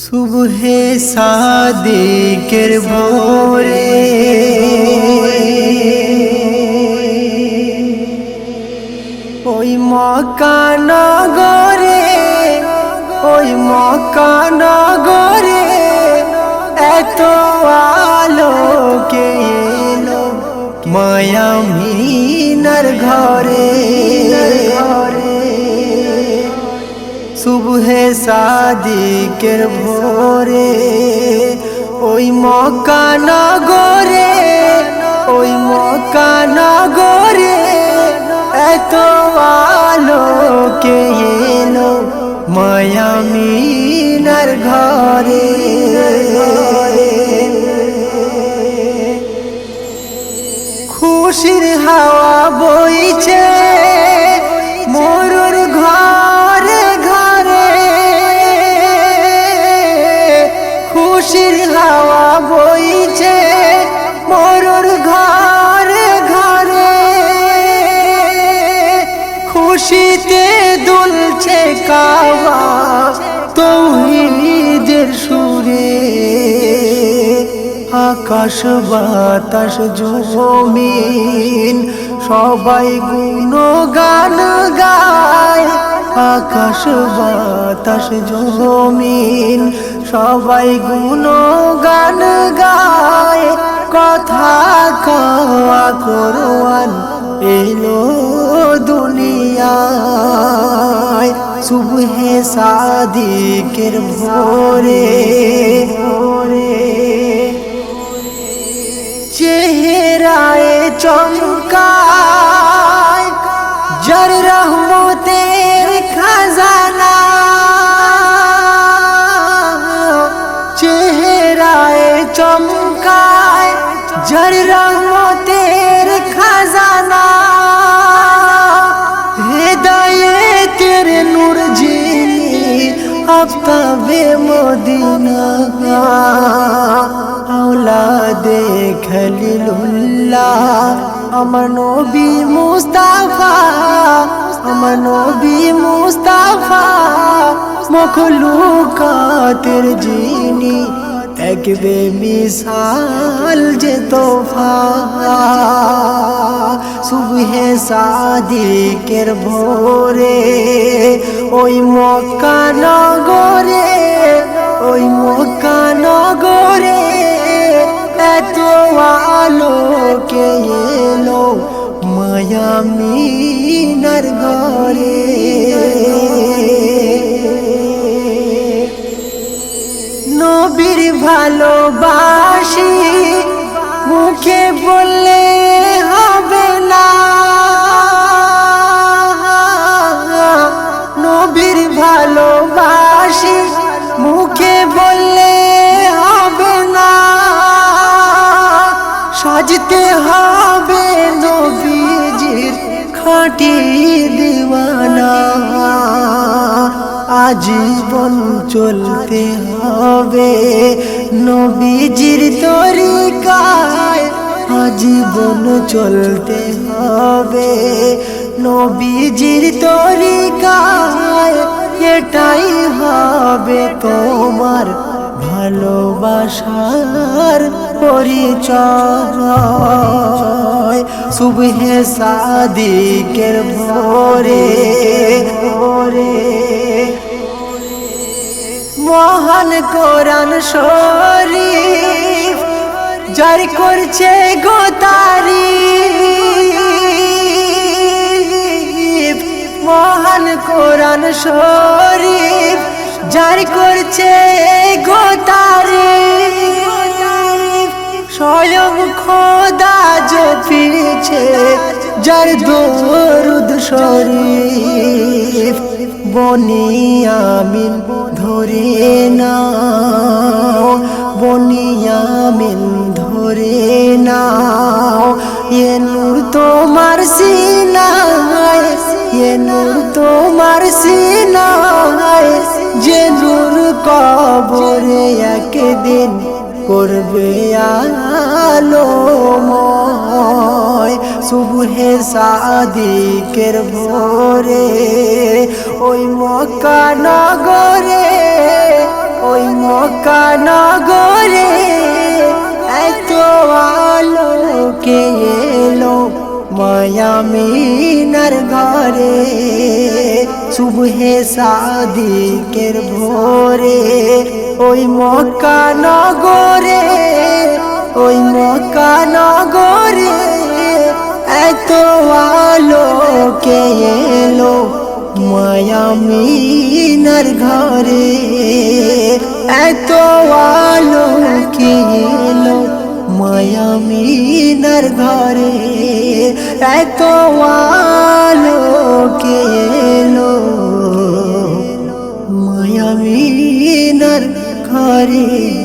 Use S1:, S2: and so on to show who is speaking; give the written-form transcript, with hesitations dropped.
S1: সুবহে সাদিকের ভোরে ওই মক্কা নগরে এত আলোকে এলো মায়ামিনার ঘরে সুবহে সাদিকের ভোরে ওই মক্কা নগরে এত আলোকে এলো মায়ামিনার ঘরে খুশির হাওয়া বইছে মরুর ঘরে ঘরে খুশির হাওয়া বইছে মরুর ঘরে ঘরে খুশিতে দুলছে কাবা তৌহিদের সুরে আকাশ বাতাস জমিন সবাই গুণগান গায় আকাশ বাতাস জমিন সবাই গুণগান গায় কথা কওয়া কোরআন এলো দুনিয়ায় সুবহে সাদিকের ভোরে চেহারায় চমকায় যার রহমতের খাজানা চেহারায় চমকায় যার রহমতের খাজানা হেদায়েতের নূর যিনি আফতাবে মদিনা আওলাদে খলিলুল্লাহ আমার নবী মুস্তাফা মখলুকাতের যিনি এক বেমিসাল যে তোফা সুবহে সাদিকের ভোরে ওই মক্কা নগরে এত আলোকে এলো মায়ামিনার ঘরে নবীর ভালোবাসি মুখে বললে হবে না নবীর ভালোবাসি মুখে বললে হবে না সাজতে হবে নবীজির খাঁটি দিওয়ানা আজীবন চলতে হবে নবীজির তরিকায় আজীবন চলতে হবে নবীজির তরিকায় এটাই হবে তোমার ভালোবাসার পরিচয় সুবহে সাদিকের ভোরে মহান কোরআন শরীফ জারি করছে গো তারিফ মহান কোরআন শরীফ জারি করছে গো তারিফ স্বয়ং খোদা জপিছে যার দরুদ শরীফ বনিয়ামিন ধরে নাও বনিয়ামিন ধরে নাও এ নূর তোমার সিনায় যে নূর কবরে একদিন করবে আলোময় সুবহে সাদিকের ভোরে ওই মক্কা নগরে মক্কা নগরে এত আলোকে এলো মায়ামিনার ঘরে সুবহে সাদিকের ভোরে ওই মক্কা নগরে ওই মক্কা নগরে এত আলোকে এলো মায়ামিনার ঘরে এত আলোকে এলো মায়ামিনার ঘরে এত আলোকে এলো মায়ামিনার ঘরে।